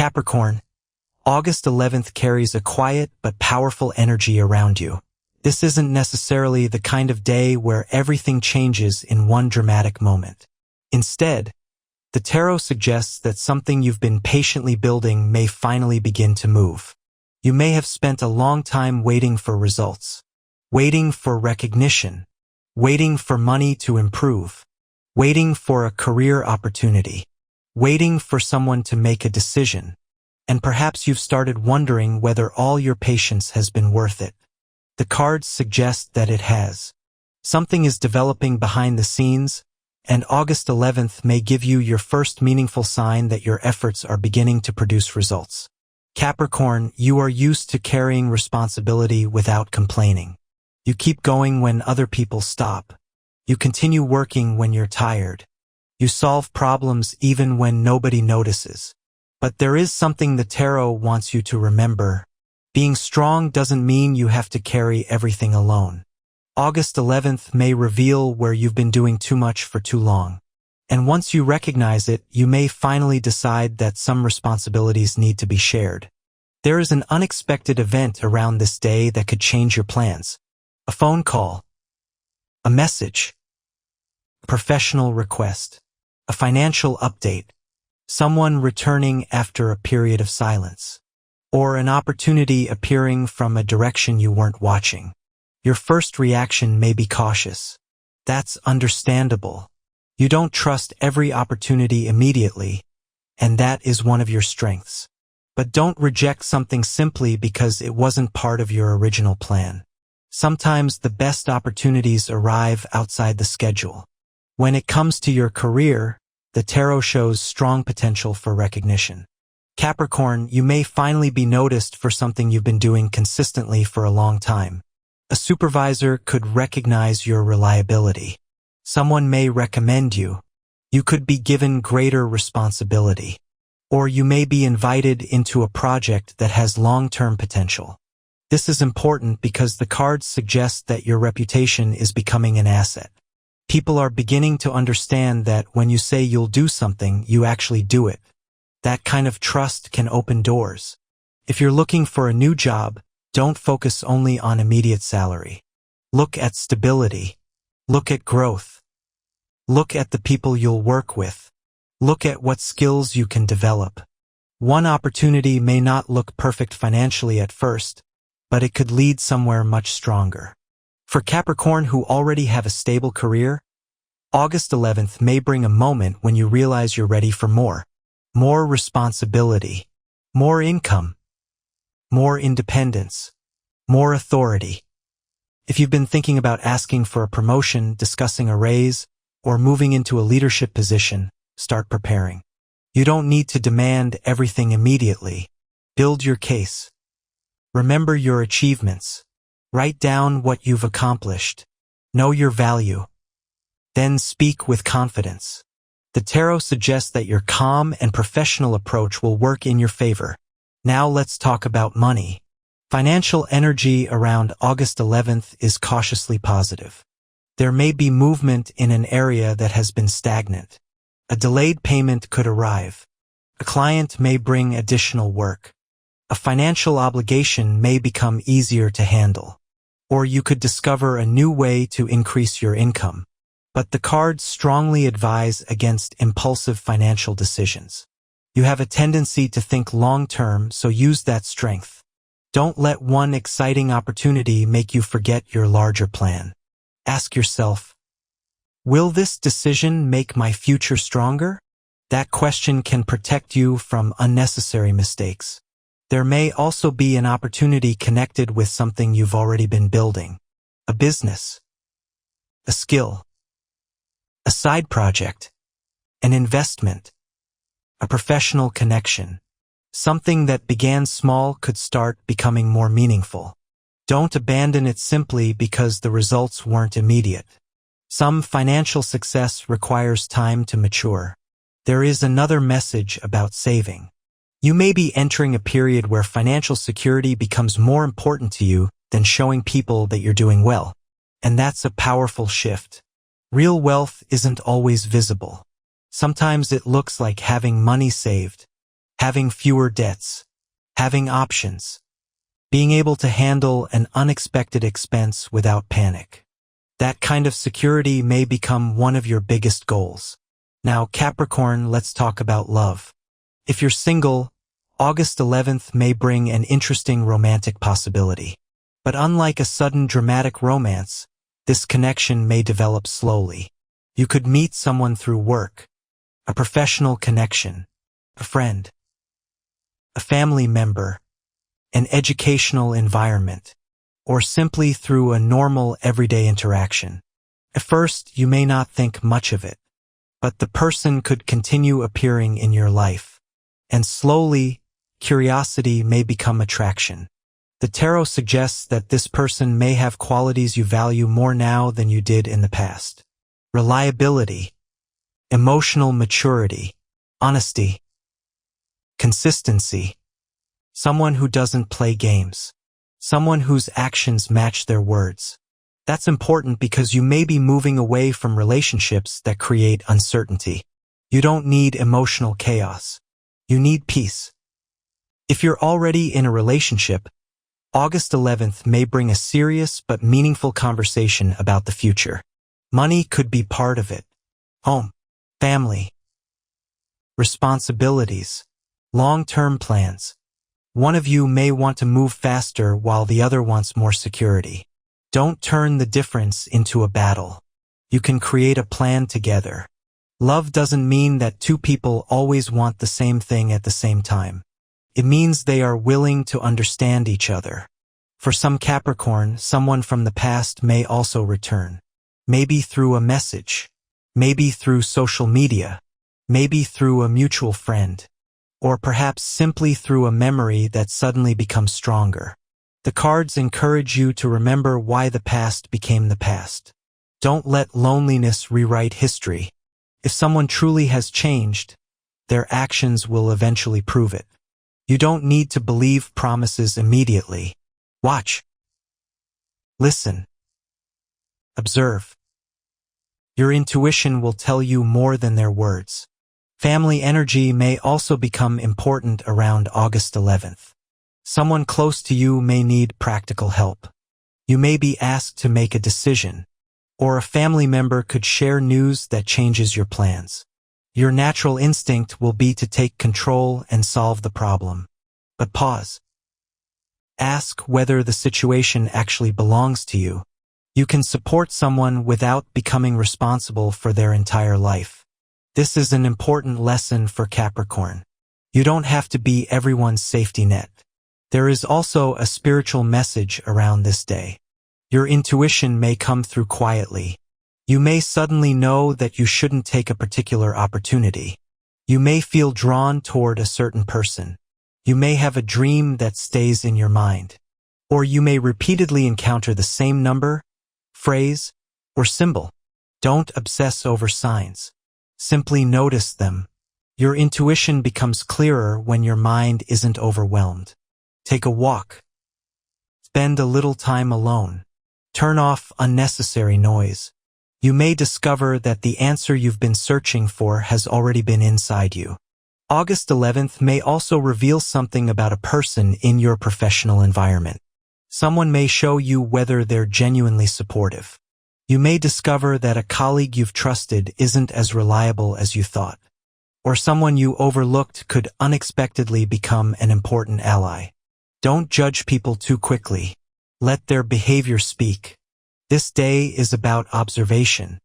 Capricorn, August 11th carries a quiet but powerful energy around you. This isn't necessarily the kind of day where everything changes in one dramatic moment. Instead, the tarot suggests that something you've been patiently building may finally begin to move. You may have spent a long time waiting for results, waiting for recognition, waiting for money to improve, waiting for a career opportunity, waiting for someone to make a decision, and perhaps you've started wondering whether all your patience has been worth it. The cards suggest that it has. Something is developing behind the scenes, and August 11th may give you your first meaningful sign that your efforts are beginning to produce results. Capricorn, you are used to carrying responsibility without complaining. You keep going when other people stop. You continue working when you're tired. You solve problems even when nobody notices. But there is something the tarot wants you to remember. Being strong doesn't mean you have to carry everything alone. August 11th may reveal where you've been doing too much for too long. And once you recognize it, you may finally decide that some responsibilities need to be shared. There is an unexpected event around this day that could change your plans. A phone call, a message, a professional request, a financial update, someone returning after a period of silence, or an opportunity appearing from a direction you weren't watching. Your first reaction may be cautious. That's understandable. You don't trust every opportunity immediately, and that is one of your strengths. But don't reject something simply because it wasn't part of your original plan. Sometimes the best opportunities arrive outside the schedule. When it comes to your career, the tarot shows strong potential for recognition. Capricorn, you may finally be noticed for something you've been doing consistently for a long time. A supervisor could recognize your reliability. Someone may recommend you. You could be given greater responsibility. Or you may be invited into a project that has long-term potential. This is important because the cards suggest that your reputation is becoming an asset. People are beginning to understand that when you say you'll do something, you actually do it. That kind of trust can open doors. If you're looking for a new job, don't focus only on immediate salary. Look at stability. Look at growth. Look at the people you'll work with. Look at what skills you can develop. One opportunity may not look perfect financially at first, but it could lead somewhere much stronger. For Capricorn who already have a stable career, August 11th may bring a moment when you realize you're ready for more. More responsibility, more income, more independence, more authority. If you've been thinking about asking for a promotion, discussing a raise, or moving into a leadership position, start preparing. You don't need to demand everything immediately. Build your case. Remember your achievements. Write down what you've accomplished. Know your value. Then speak with confidence. The tarot suggests that your calm and professional approach will work in your favor. Now let's talk about money. Financial energy around August 11th is cautiously positive. There may be movement in an area that has been stagnant. A delayed payment could arrive. A client may bring additional work. A financial obligation may become easier to handle. Or you could discover a new way to increase your income. But the cards strongly advise against impulsive financial decisions. You have a tendency to think long-term, so use that strength. Don't let one exciting opportunity make you forget your larger plan. Ask yourself, will this decision make my future stronger? That question can protect you from unnecessary mistakes. There may also be an opportunity connected with something you've already been building. A business, a skill, a side project, an investment, a professional connection. Something that began small could start becoming more meaningful. Don't abandon it simply because the results weren't immediate. Some financial success requires time to mature. There is another message about saving. You may be entering a period where financial security becomes more important to you than showing people that you're doing well. And that's a powerful shift. Real wealth isn't always visible. Sometimes it looks like having money saved, having fewer debts, having options, being able to handle an unexpected expense without panic. That kind of security may become one of your biggest goals. Now, Capricorn, let's talk about love. If you're single, August 11th may bring an interesting romantic possibility. But unlike a sudden dramatic romance, this connection may develop slowly. You could meet someone through work, a professional connection, a friend, a family member, an educational environment, or simply through a normal everyday interaction. At first, you may not think much of it, but the person could continue appearing in your life, and slowly, curiosity may become attraction. The tarot suggests that this person may have qualities you value more now than you did in the past. Reliability, emotional maturity, honesty, consistency. Someone who doesn't play games. Someone whose actions match their words. That's important because you may be moving away from relationships that create uncertainty. You don't need emotional chaos. You need peace. If you're already in a relationship, August 11th may bring a serious but meaningful conversation about the future. Money could be part of it. Home, family, responsibilities, long-term plans. One of you may want to move faster while the other wants more security. Don't turn the difference into a battle. You can create a plan together. Love doesn't mean that two people always want the same thing at the same time. It means they are willing to understand each other. For some Capricorn, someone from the past may also return. Maybe through a message. Maybe through social media. Maybe through a mutual friend. Or perhaps simply through a memory that suddenly becomes stronger. The cards encourage you to remember why the past became the past. Don't let loneliness rewrite history. If someone truly has changed, their actions will eventually prove it. You don't need to believe promises immediately. Watch. Listen. Observe. Your intuition will tell you more than their words. Family energy may also become important around August 11th. Someone close to you may need practical help. You may be asked to make a decision, or a family member could share news that changes your plans. Your natural instinct will be to take control and solve the problem. But pause. Ask whether the situation actually belongs to you. You can support someone without becoming responsible for their entire life. This is an important lesson for Capricorn. You don't have to be everyone's safety net. There is also a spiritual message around this day. Your intuition may come through quietly. You may suddenly know that you shouldn't take a particular opportunity. You may feel drawn toward a certain person. You may have a dream that stays in your mind. Or you may repeatedly encounter the same number, phrase, or symbol. Don't obsess over signs. Simply notice them. Your intuition becomes clearer when your mind isn't overwhelmed. Take a walk. Spend a little time alone. Turn off unnecessary noise. You may discover that the answer you've been searching for has already been inside you. August 11th may also reveal something about a person in your professional environment. Someone may show you whether they're genuinely supportive. You may discover that a colleague you've trusted isn't as reliable as you thought. Or someone you overlooked could unexpectedly become an important ally. Don't judge people too quickly. Let their behavior speak. This day is about observation.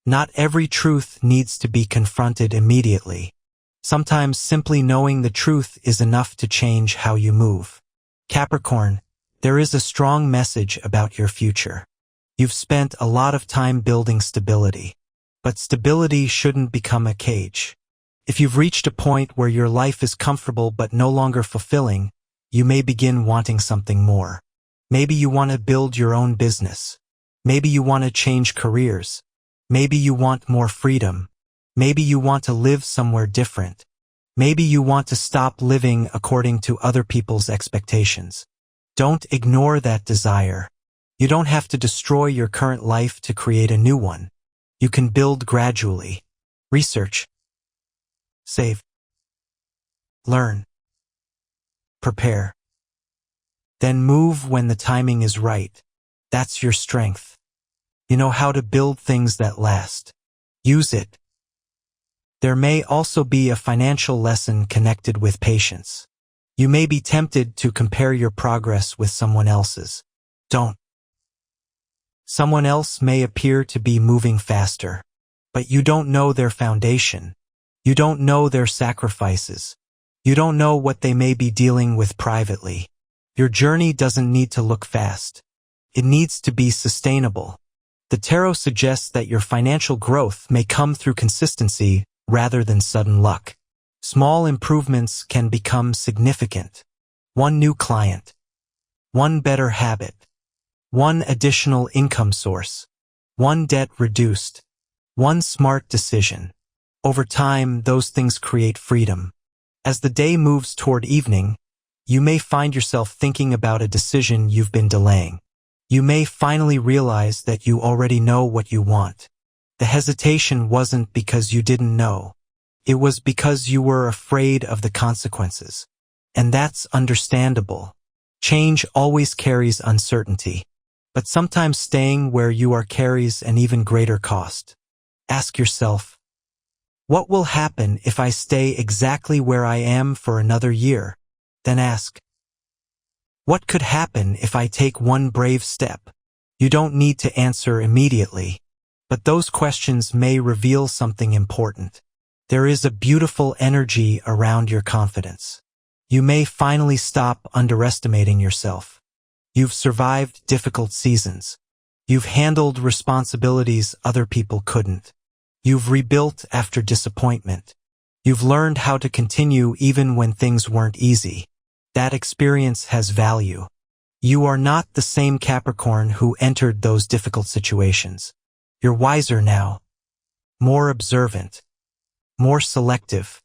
Not every truth needs to be confronted immediately. Sometimes simply knowing the truth is enough to change how you move. Capricorn, there is a strong message about your future. You've spent a lot of time building stability. But stability shouldn't become a cage. If you've reached a point where your life is comfortable but no longer fulfilling, you may begin wanting something more. Maybe you want to build your own business. Maybe you want to change careers. Maybe you want more freedom. Maybe you want to live somewhere different. Maybe you want to stop living according to other people's expectations. Don't ignore that desire. You don't have to destroy your current life to create a new one. You can build gradually. Research. Save. Learn. Prepare. Then move when the timing is right. That's your strength. You know how to build things that last. Use it. There may also be a financial lesson connected with patience. You may be tempted to compare your progress with someone else's. Don't. Someone else may appear to be moving faster, but you don't know their foundation. You don't know their sacrifices. You don't know what they may be dealing with privately. Your journey doesn't need to look fast. It needs to be sustainable. The tarot suggests that your financial growth may come through consistency rather than sudden luck. Small improvements can become significant. One new client. One better habit. One additional income source. One debt reduced. One smart decision. Over time, those things create freedom. As the day moves toward evening, you may find yourself thinking about a decision you've been delaying. You may finally realize that you already know what you want. The hesitation wasn't because you didn't know. It was because you were afraid of the consequences. And that's understandable. Change always carries uncertainty. But sometimes staying where you are carries an even greater cost. Ask yourself, what will happen if I stay exactly where I am for another year? Then ask, what could happen if I take one brave step? You don't need to answer immediately, but those questions may reveal something important. There is a beautiful energy around your confidence. You may finally stop underestimating yourself. You've survived difficult seasons. You've handled responsibilities other people couldn't. You've rebuilt after disappointment. You've learned how to continue even when things weren't easy. That experience has value. You are not the same Capricorn who entered those difficult situations. You're wiser now, more observant, more selective,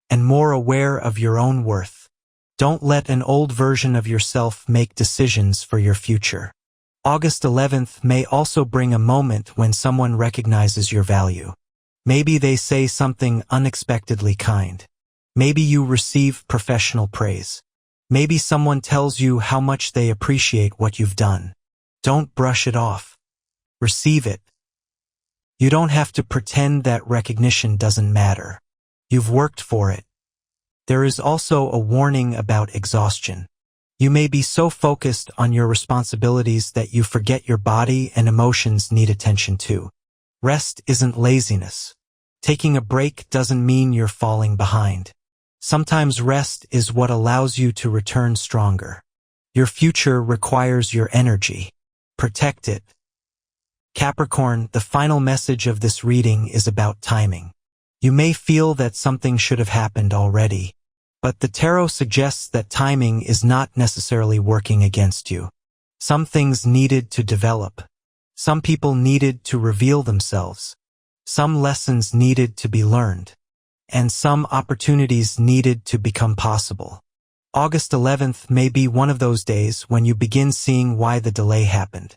and more aware of your own worth. Don't let an old version of yourself make decisions for your future. August 11th may also bring a moment when someone recognizes your value. Maybe they say something unexpectedly kind. Maybe you receive professional praise. Maybe someone tells you how much they appreciate what you've done. Don't brush it off. Receive it. You don't have to pretend that recognition doesn't matter. You've worked for it. There is also a warning about exhaustion. You may be so focused on your responsibilities that you forget your body and emotions need attention too. Rest isn't laziness. Taking a break doesn't mean you're falling behind. Sometimes rest is what allows you to return stronger. Your future requires your energy. Protect it. Capricorn, the final message of this reading is about timing. You may feel that something should have happened already, but the tarot suggests that timing is not necessarily working against you. Some things needed to develop. Some people needed to reveal themselves. Some lessons needed to be learned. And some opportunities needed to become possible. August 11th may be one of those days when you begin seeing why the delay happened.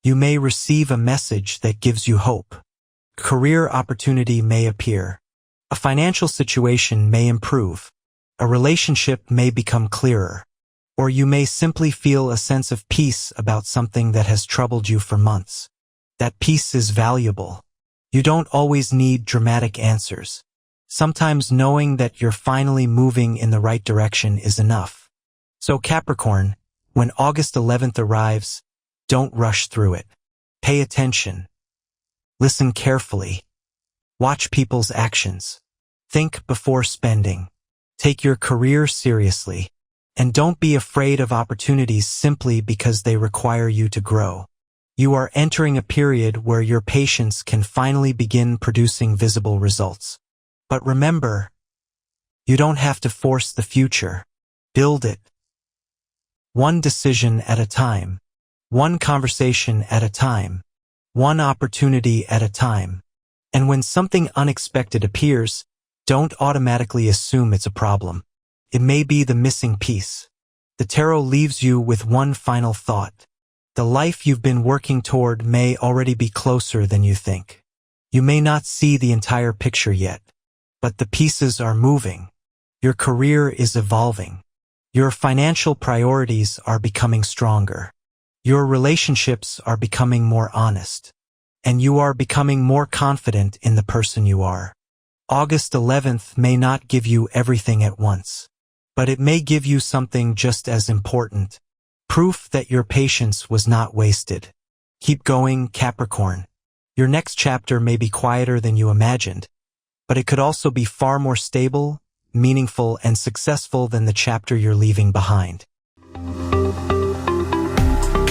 You may receive a message that gives you hope. Career opportunity may appear. A financial situation may improve. A relationship may become clearer. Or you may simply feel a sense of peace about something that has troubled you for months. That peace is valuable. You don't always need dramatic answers. Sometimes knowing that you're finally moving in the right direction is enough. So Capricorn, when August 11th arrives, don't rush through it. Pay attention. Listen carefully. Watch people's actions. Think before spending. Take your career seriously. And don't be afraid of opportunities simply because they require you to grow. You are entering a period where your patience can finally begin producing visible results. But remember, you don't have to force the future. Build it. One decision at a time. One conversation at a time. One opportunity at a time. And when something unexpected appears, don't automatically assume it's a problem. It may be the missing piece. The tarot leaves you with one final thought. The life you've been working toward may already be closer than you think. You may not see the entire picture yet, but the pieces are moving. Your career is evolving. Your financial priorities are becoming stronger. Your relationships are becoming more honest. And you are becoming more confident in the person you are. August 11th may not give you everything at once, but it may give you something just as important. Proof that your patience was not wasted. Keep going, Capricorn. Your next chapter may be quieter than you imagined, but it could also be far more stable, meaningful, and successful than the chapter you're leaving behind.